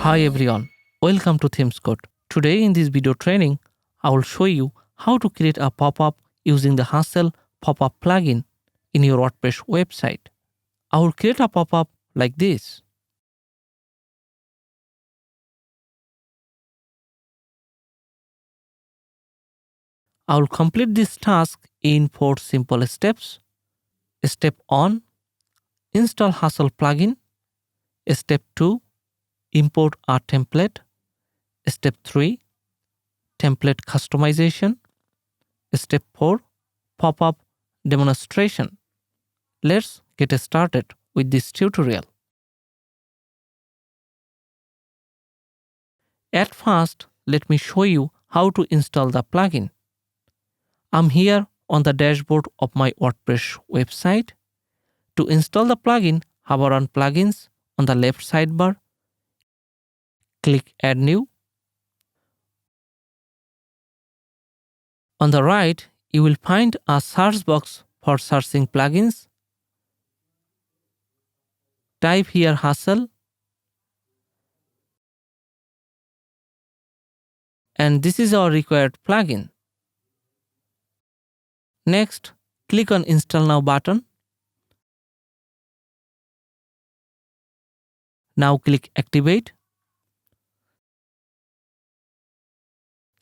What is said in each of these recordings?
Hi everyone, welcome to ThemesCode. Today in this video training, I will show you how to create a pop-up using the Hustle pop-up plugin in your WordPress website. I will create a pop-up like this. I will complete this task in 4 simple steps. Step 1, install Hustle plugin. Step 2, import a template. Step 3, template customization. Step 4, pop-up demonstration. Let's get started with this tutorial. At first, let me show you how to install the plugin. I'm here on the dashboard of my WordPress website. To install the plugin, hover on Plugins on the left sidebar. Click Add New. On the right, you will find a search box for searching plugins. Type here Hustle, and this is our required plugin. Next, click on Install Now button. Now click Activate.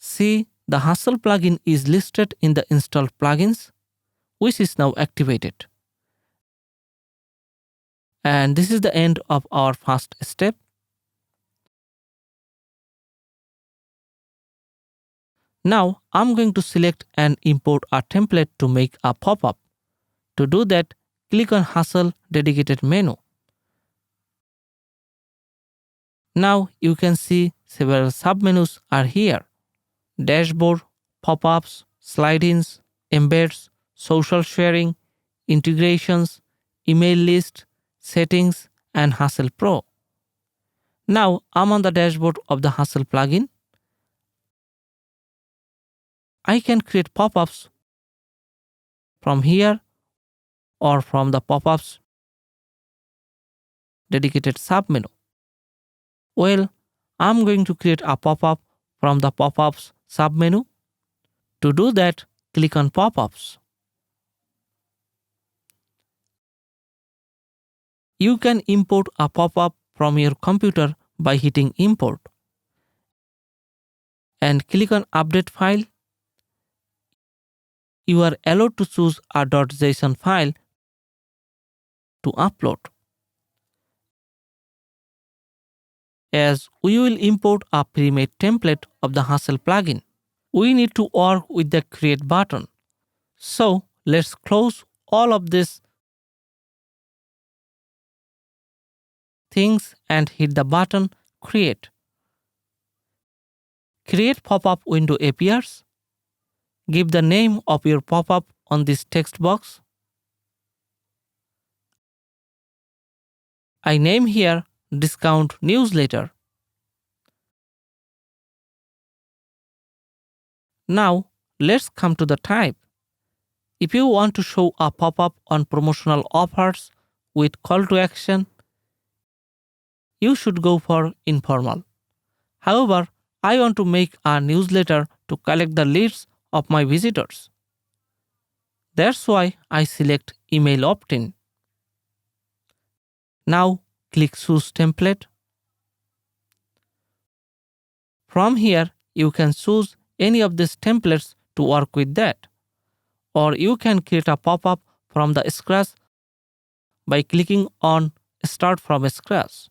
See, the Hustle plugin is listed in the Installed Plugins, which is now activated. And this is the end of our first step. Now I'm going to select and import a template to make a pop-up. To do that, click on Hustle dedicated menu. Now you can see several submenus are here: dashboard, pop-ups, slide-ins, embeds, social sharing, integrations, email list, settings, and Hustle Pro. Now I'm on the dashboard of the Hustle plugin. I can create pop-ups from here or from the pop-ups dedicated submenu. Well, I'm going to create a pop-up from the pop-ups submenu. To do that, click on pop-ups. You can import a pop-up from your computer by hitting import and click on update file. You are allowed to choose a .json file to upload. As we will import a pre-made template of the Hustle plugin, we need to work with the create button. So let's close all of these things and hit the button create. Create pop-up window appears. Give the name of your pop-up on this text box. I name here discount newsletter. Now let's come to the type. If you want to show a pop-up on promotional offers with call to action, you should go for informal. However, I want to make a newsletter to collect the leads of my visitors. That's why I select email opt-in. Now click choose template. From here, you can choose any of these templates to work with that. Or you can create a pop-up from the scratch by clicking on Start from Scratch.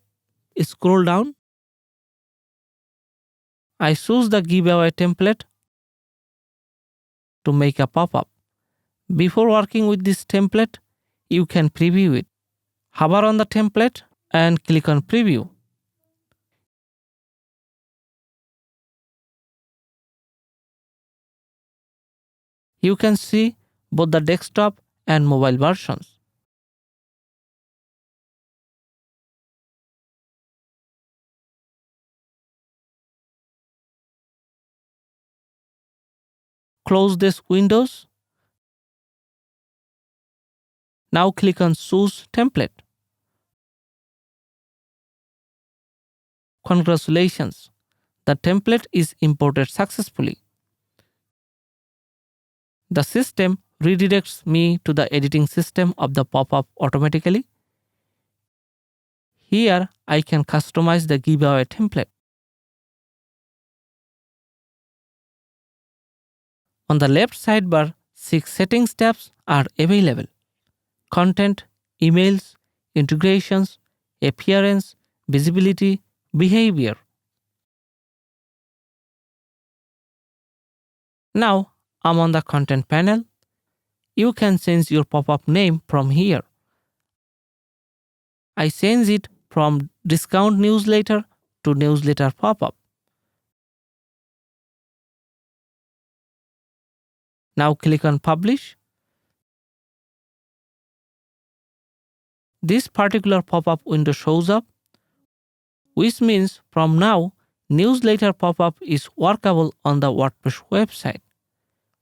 Scroll down. I choose the giveaway template to make a pop-up. Before working with this template, you can preview it. Hover on the template and click on Preview. You can see both the desktop and mobile versions. Close these windows. Now click on Choose Template. Congratulations! The template is imported successfully. The system redirects me to the editing system of the pop-up automatically. Here, I can customize the giveaway template. On the left sidebar, 6 settings tabs are available: content, emails, integrations, appearance, visibility, behavior. Now I'm on the content panel. You can change your pop-up name from here. I change it from discount newsletter to newsletter pop-up. Now click on publish. This particular pop-up window shows up, which means from now, newsletter pop-up is workable on the WordPress website.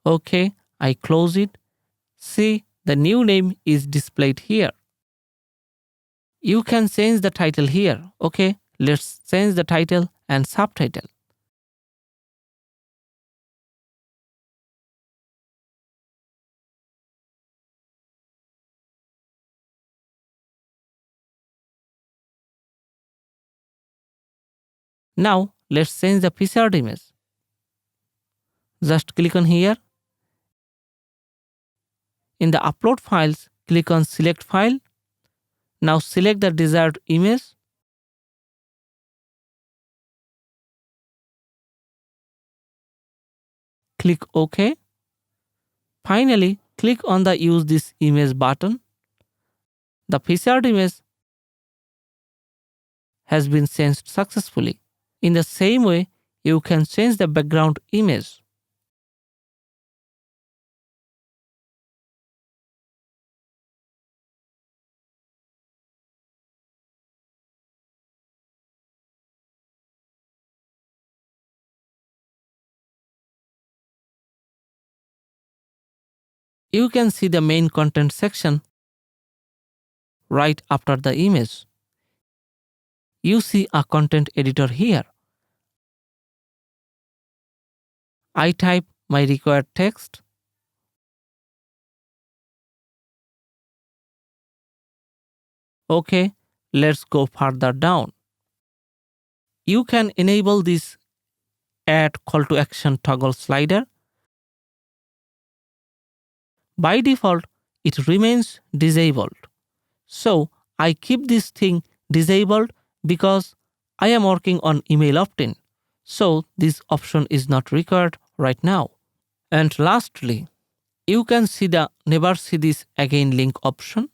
Okay, I close it. See, the new name is displayed here. You can change the title here. Okay, let's change the title and subtitle. Now let's change the featured image. Just click on here. In the upload files, click on select file. Now select the desired image. Click OK. Finally, click on the use this image button. The featured image has been changed successfully. In the same way, you can change the background image. You can see the main content section right after the image. You see a content editor here. I type my required text. Okay, let's go further down. You can enable this add call to action toggle slider. By default, it remains disabled. So I keep this thing disabled because I am working on email opt-in. So this option is not required right now. And lastly, you can see the never see this again link option.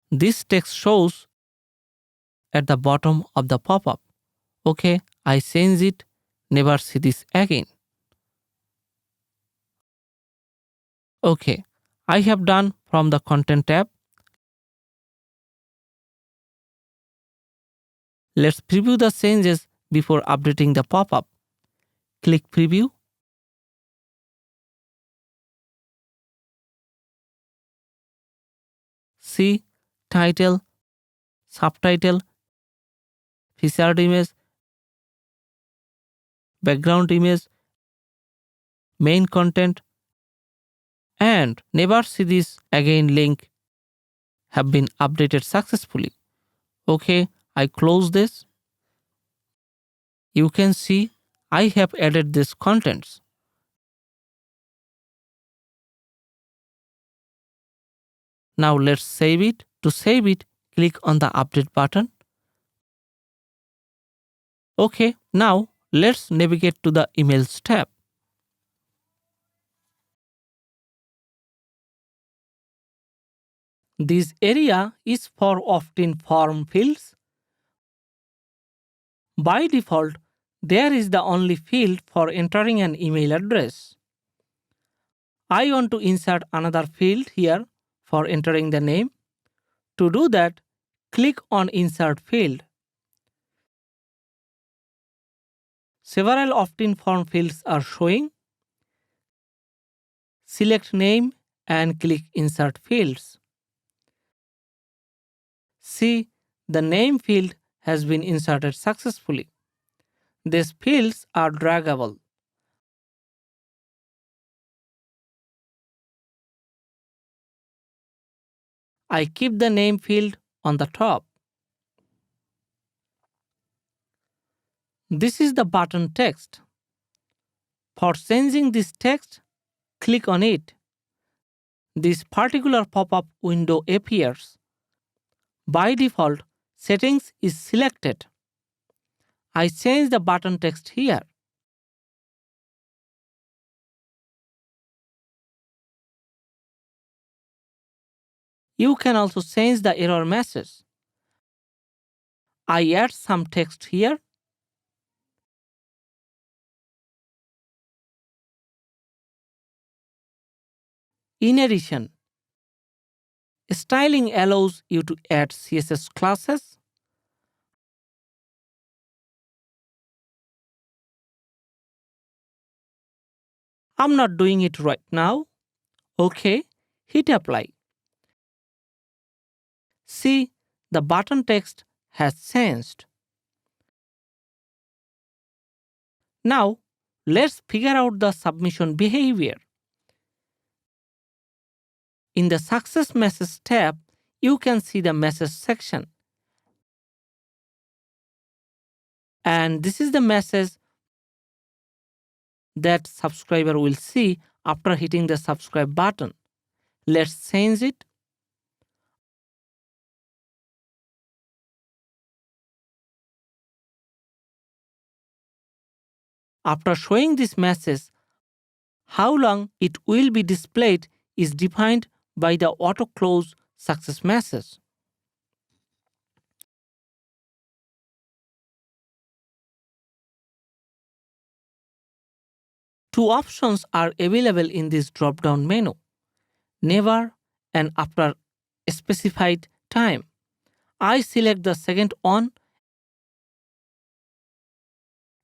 This text shows at the bottom of the pop-up. Okay, I change it, never see this again. Okay, I have done from the content tab. Let's preview the changes before updating the pop-up. Click preview. See title, subtitle, featured image, background image, main content, and never see this again link have been updated successfully. Okay, I close this. You can see I have added these contents. Now let's save it. To save it, click on the update button. Okay, now let's navigate to the emails tab. This area is for opt-in form fields. By default, there is the only field for entering an email address. I want to insert another field here for entering the name. To do that, click on Insert Field. Several opt-in form fields are showing. Select Name and click Insert Fields. See, the name field has been inserted successfully. These fields are draggable. I keep the name field on the top. This is the button text. For changing this text, click on it. This particular pop-up window appears. By default, settings is selected. I change the button text here. You can also change the error message. I add some text here. In addition, styling allows you to add CSS classes. I'm not doing it right now. OK, hit apply. See, the button text has changed. Now, let's figure out the submission behavior. In the Success Message tab, you can see the message section. And this is the message that subscriber will see after hitting the subscribe button. Let's change it. After showing this message, how long it will be displayed is defined by the auto-close success message. Two options are available in this drop-down menu: never and after a specified time. I select the second one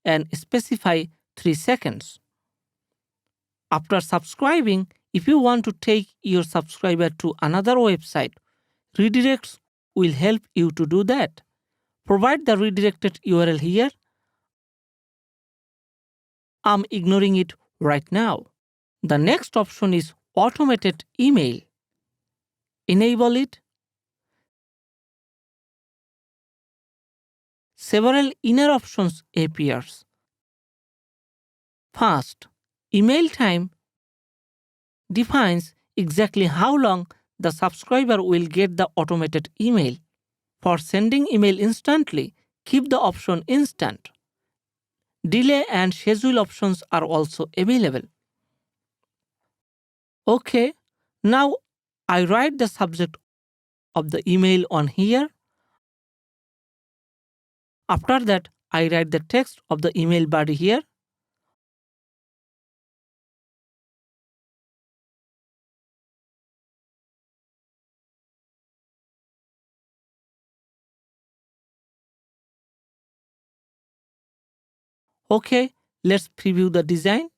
and specify 3 seconds. After subscribing, if you want to take your subscriber to another website, redirects will help you to do that. Provide the redirected URL here. I'm ignoring it right now. The next option is automated email. Enable it. Several inner options appears. First, email time defines exactly how long the subscriber will get the automated email. For sending email instantly, keep the option instant. Delay and schedule options are also available. OK, now I write the subject of the email on here. After that, I write the text of the email body here. OK, let's preview the design.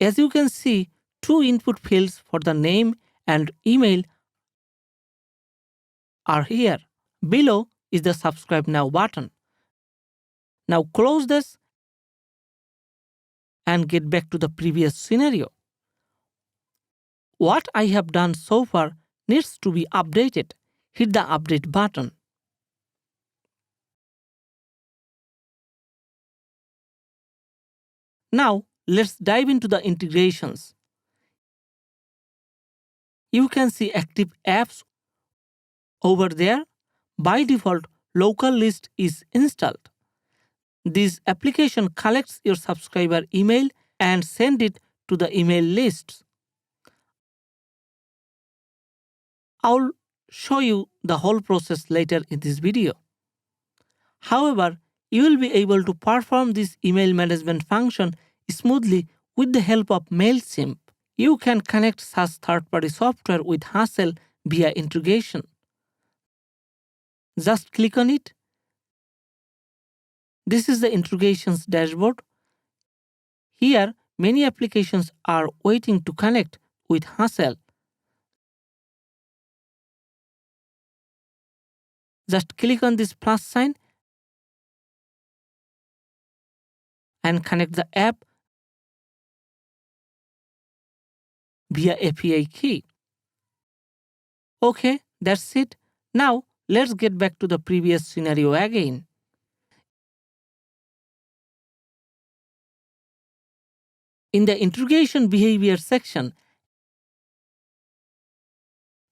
As you can see, two input fields for the name and email are here. Below is the Subscribe Now button. Now close this and get back to the previous scenario. What I have done so far needs to be updated. Hit the Update button. Now, let's dive into the integrations. You can see active apps over there. By default, local list is installed. This application collects your subscriber email and sends it to the email lists. I'll show you the whole process later in this video. However, you will be able to perform this email management function smoothly with the help of MailChimp. You can connect such third-party software with Hustle via integration. Just click on it. This is the integrations dashboard. Here, many applications are waiting to connect with Hustle. Just click on this plus sign and connect the app via API key. Okay, that's it. Now, let's get back to the previous scenario again. In the interrogation behavior section,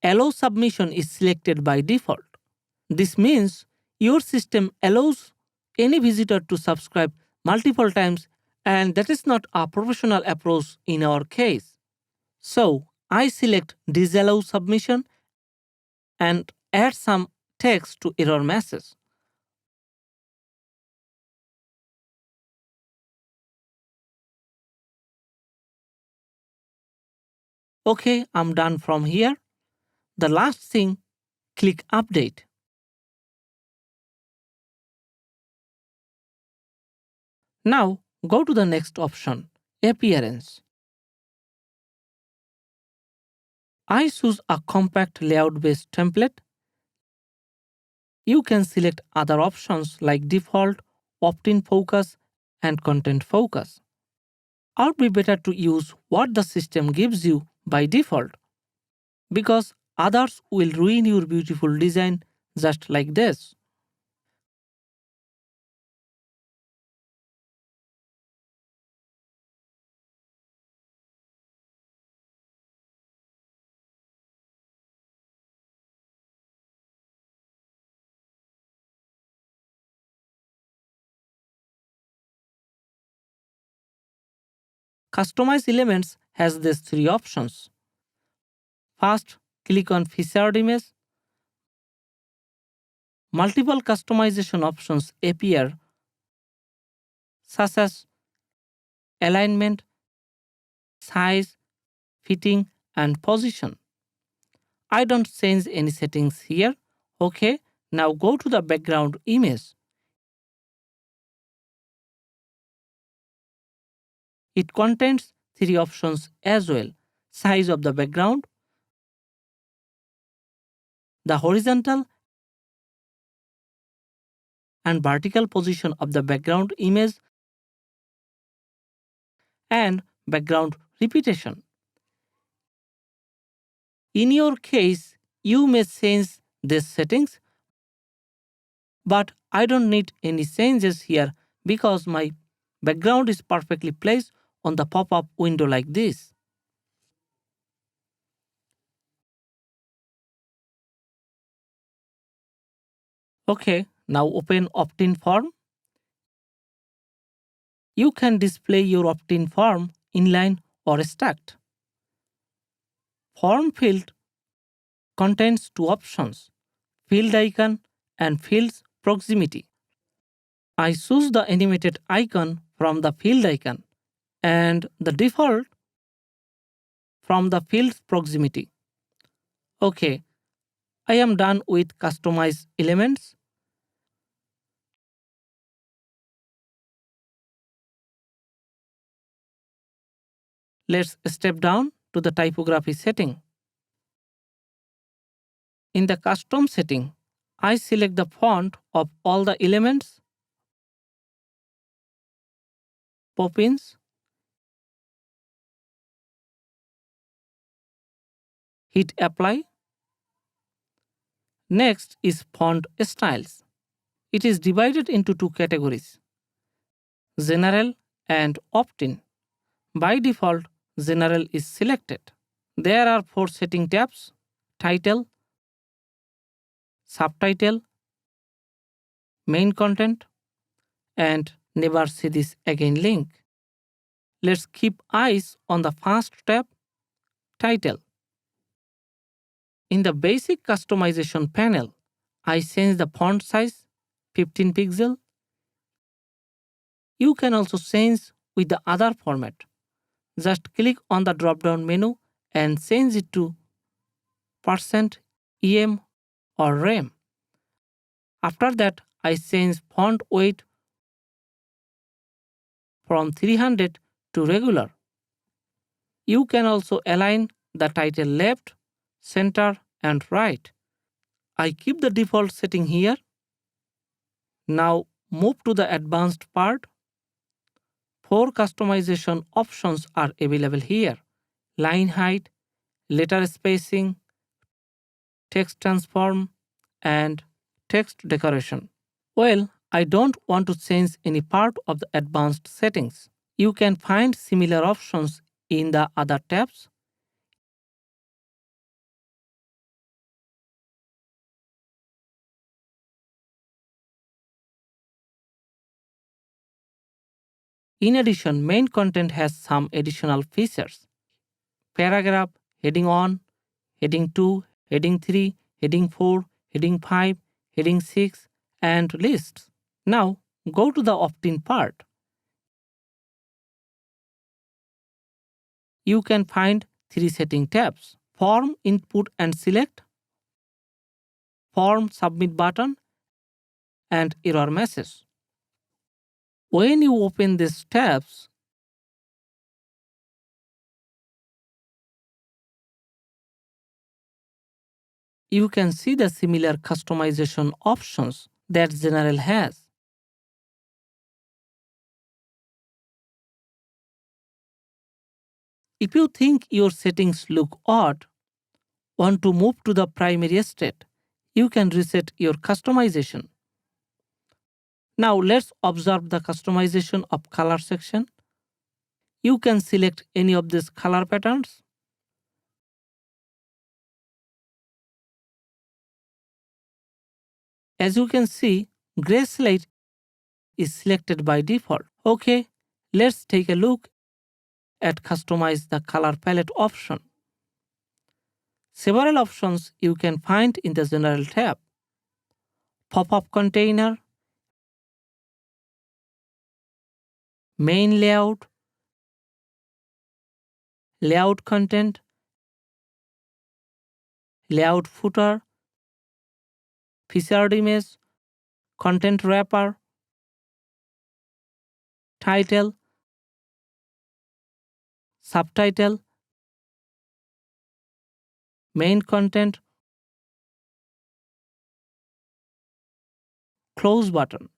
allow submission is selected by default. This means your system allows any visitor to subscribe multiple times, and that is not a professional approach in our case. So, I select disallow submission and add some text to error message. Okay, I'm done from here. The last thing, click update. Now, go to the next option, appearance. I choose a compact layout-based template. You can select other options like default, opt-in focus, and content focus. Or be better to use what the system gives you by default, because others will ruin your beautiful design just like this. Customize Elements has these three options. First, click on Featured Image. Multiple customization options appear, such as alignment, size, fitting, and position. I don't change any settings here. Okay, now go to the background image. It contains three options as well: size of the background, the horizontal and vertical position of the background image, and background repetition. In your case, you may change these settings, but I don't need any changes here because my background is perfectly placed on the pop-up window like this. Okay, now open opt-in form. You can display your opt-in form inline or stacked. Form field contains two options: field icon and field's proximity. I choose the animated icon from the field icon and the default from the field's proximity. Okay, I am done with Customize Elements. Let's step down to the typography setting. In the custom setting, I select the font of all the elements, pop-ins, hit apply. Next is font styles. It is divided into two categories: general and opt-in. By default, general is selected. There are four setting tabs: title, subtitle, main content, and never see this again link. Let's keep eyes on the first tab, title. In the basic customization panel, I change the font size 15 pixel. You can also change with the other format. Just click on the drop-down menu and change it to %em or rem. After that, I change font weight from 300 to regular. You can also align the title left, center, and right. I keep the default setting here. Now move to the advanced part. 4 customization options are available here: line height, letter spacing, text transform, and text decoration. Well, I don't want to change any part of the advanced settings. You can find similar options in the other tabs. In addition, main content has some additional features: paragraph, heading 1, heading 2, heading 3, heading 4, heading 5, heading 6, and lists. Now, go to the opt-in part. You can find 3 setting tabs: Form, Input and Select, Form, Submit button, and Error Message. When you open these tabs, you can see the similar customization options that General has. If you think your settings look odd, want to move to the primary state, you can reset your customization. Now let's observe the customization of color section. You can select any of these color patterns. As you can see, gray slate is selected by default. Okay, let's take a look at Customize the Color Palette option. Several options you can find in the General tab: Pop-up container, main layout, layout content, layout footer, featured image, content wrapper, title, subtitle, main content, close button.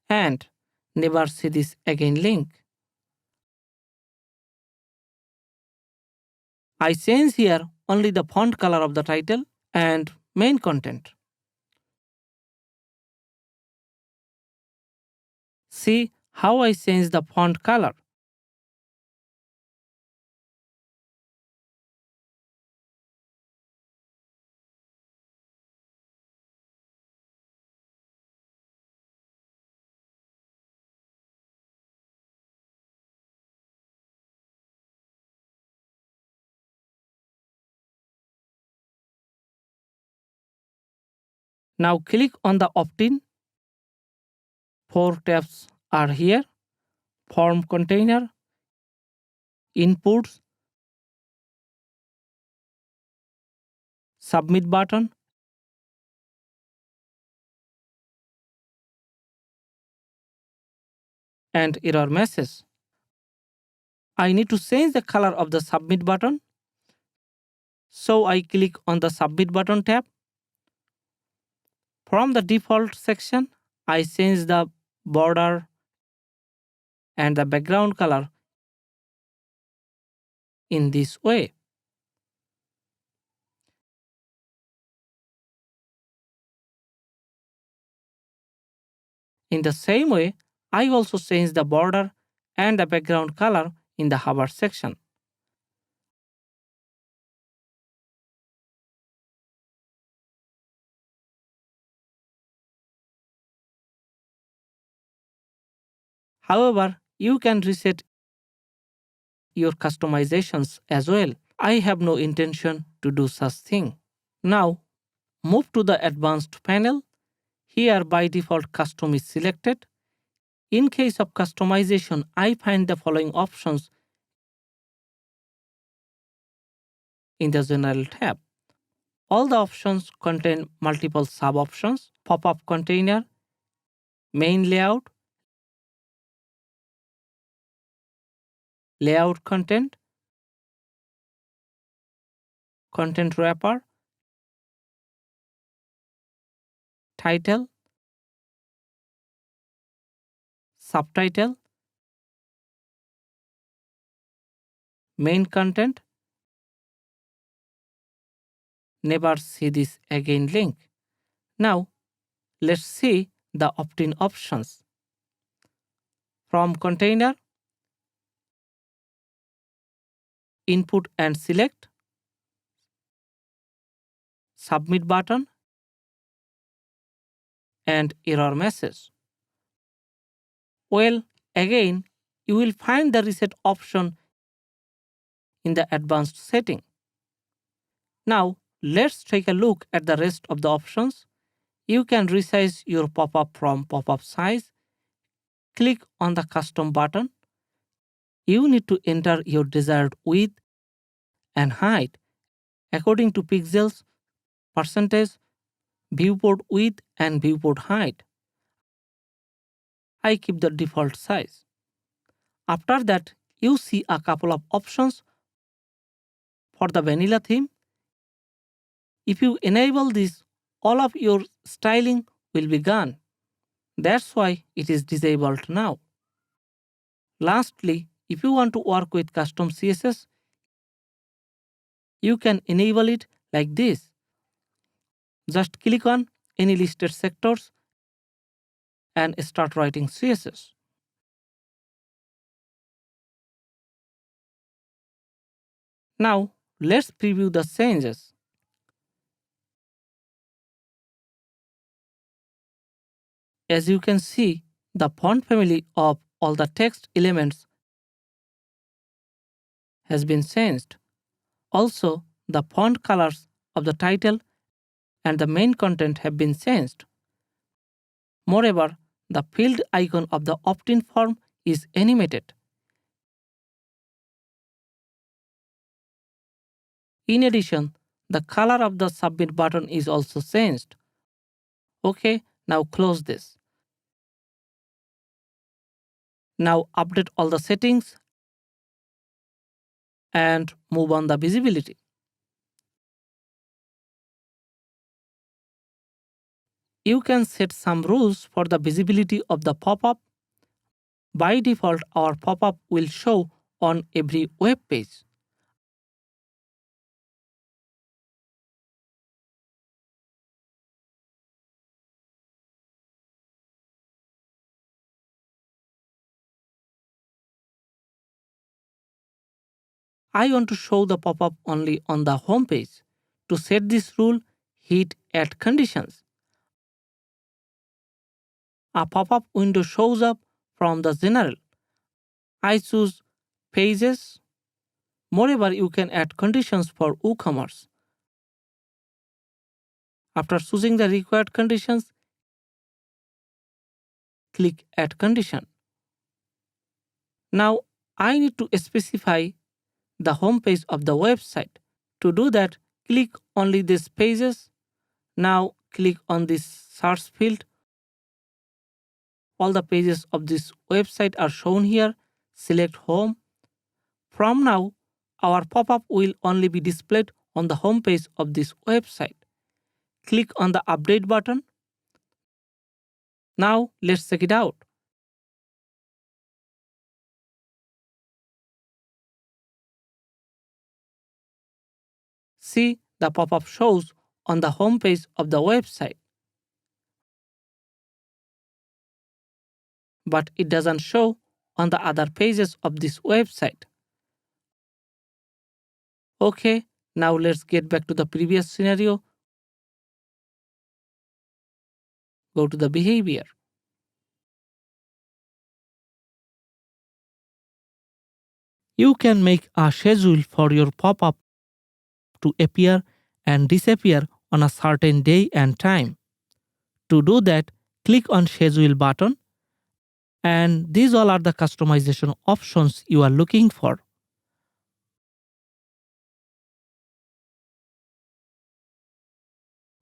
And never see this again link. I change here only the font color of the title and main content. See how I change the font color. Now click on the opt-in. 4 tabs are here: Form container, Inputs, Submit button, and Error Message. I need to change the color of the Submit button, so I click on the Submit button tab. From the default section, I change the border and the background color in this way. In the same way, I also change the border and the background color in the hover section. However, you can reset your customizations as well. I have no intention to do such thing. Now, move to the advanced panel. Here by default custom is selected. In case of customization, I find the following options in the General tab. All the options contain multiple sub-options: pop-up container, main layout, layout content, content wrapper, title, subtitle, main content, never see this again link. Now, let's see the opt-in options. From container, input and select, submit button, and error message. Well, again, you will find the reset option in the advanced setting. Now, let's take a look at the rest of the options. You can resize your pop-up from pop-up size. Click on the custom button. You need to enter your desired width and height according to pixels, percentage, viewport width, and viewport height. I keep the default size. After that, you see a couple of options for the vanilla theme. If you enable this, all of your styling will be gone. That's why it is disabled now. Lastly, if you want to work with custom CSS, you can enable it like this. Just click on any listed sectors and start writing CSS. Now, let's preview the changes. As you can see, the font family of all the text elements has been changed. Also, the font colors of the title and the main content have been changed. Moreover, the field icon of the opt-in form is animated. In addition, the color of the submit button is also changed. Okay, now close this. Now update all the settings and move on the visibility. You can set some rules for the visibility of the pop-up. By default, our pop-up will show on every web page. I want to show the pop-up only on the home page. To set this rule, hit Add Conditions. A pop-up window shows up from the General. I choose Pages. Moreover, you can add conditions for WooCommerce. After choosing the required conditions, click Add Condition. Now, I need to specify the home page of the website. To do that, click only these pages. Now, click on this search field. All the pages of this website are shown here. Select Home. From now, our pop-up will only be displayed on the home page of this website. Click on the Update button. Now, let's check it out. See, the pop-up shows on the home page of the website. But it doesn't show on the other pages of this website. Okay, now let's get back to the previous scenario. Go to the behavior. You can make a schedule for your pop-up to appear and disappear on a certain day and time. To do that, click on Schedule button, and these all are the customization options you are looking for.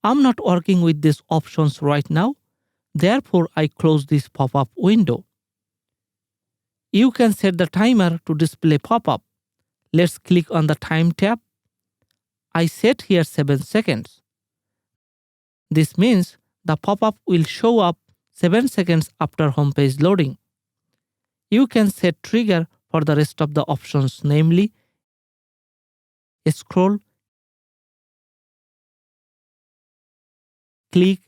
I'm not working with these options right now, therefore I close this pop-up window. You can set the timer to display pop-up. Let's click on the Time tab. I set here 7 seconds. This means the pop-up will show up 7 seconds after homepage loading. You can set trigger for the rest of the options, namely scroll, click,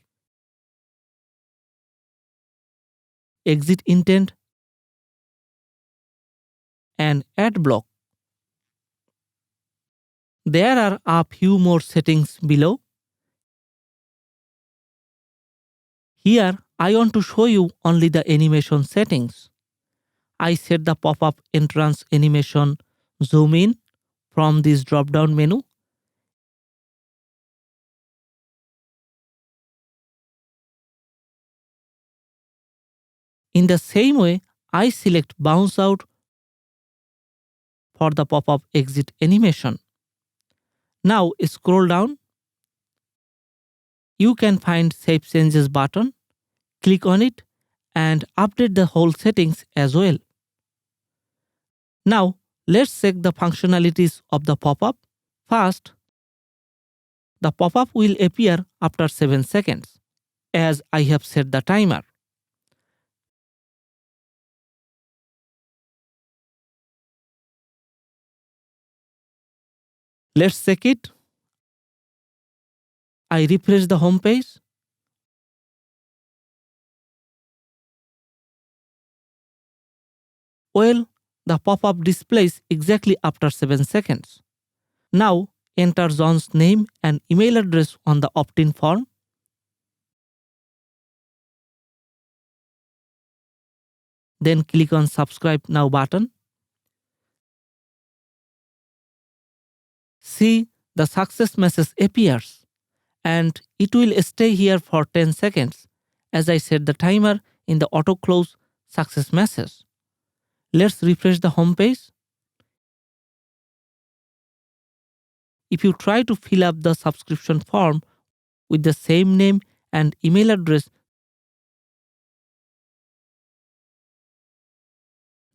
exit intent, and ad block. There are a few more settings below. Here, I want to show you only the animation settings. I set the pop-up entrance animation zoom in from this drop-down menu. In the same way, I select bounce out for the pop-up exit animation. Now scroll down. You can find Save Changes button. Click on it and update the whole settings as well. Now let's check the functionalities of the pop-up. First, the pop-up will appear after 7 seconds, as I have set the timer. Let's check it. I refresh the home page. Well, the pop-up displays exactly after 7 seconds. Now enter John's name and email address on the opt-in form. Then click on Subscribe Now button. See, the success message appears and it will stay here for 10 seconds as I set the timer in the auto close success message. Let's refresh the home page. If you try to fill up the subscription form with the same name and email address,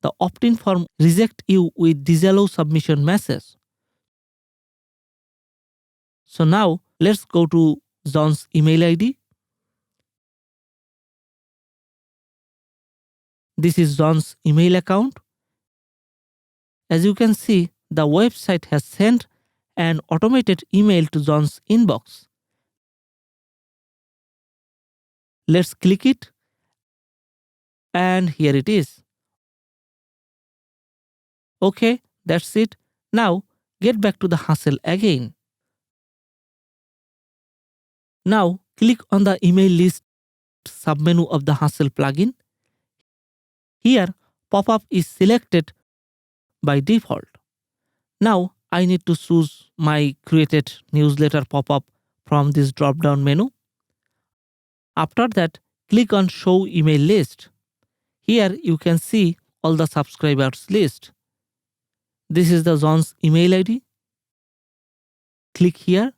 the opt-in form rejects you with disallow submission message. So now let's go to John's email ID. This is John's email account. As you can see, the website has sent an automated email to John's inbox. Let's click it. And here it is. Okay, that's it. Now get back to the hustle again. Now click on the email list submenu of the Hustle plugin. Here, pop-up is selected by default. Now I need to choose my created newsletter pop-up from this drop-down menu. After that, click on Show Email List. Here you can see all the subscribers list. This is the John's email ID. Click here.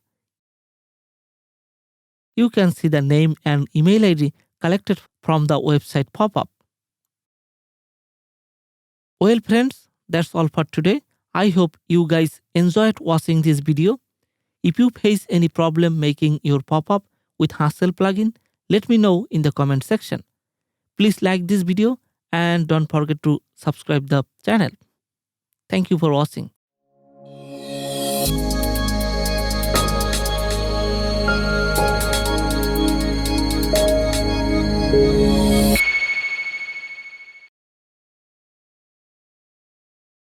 You can see the name and email ID collected from the website pop-up. Well friends, that's all for today. I hope you guys enjoyed watching this video. If you face any problem making your pop-up with Hustle plugin, let me know in the comment section. Please like this video and don't forget to subscribe the channel. Thank you for watching.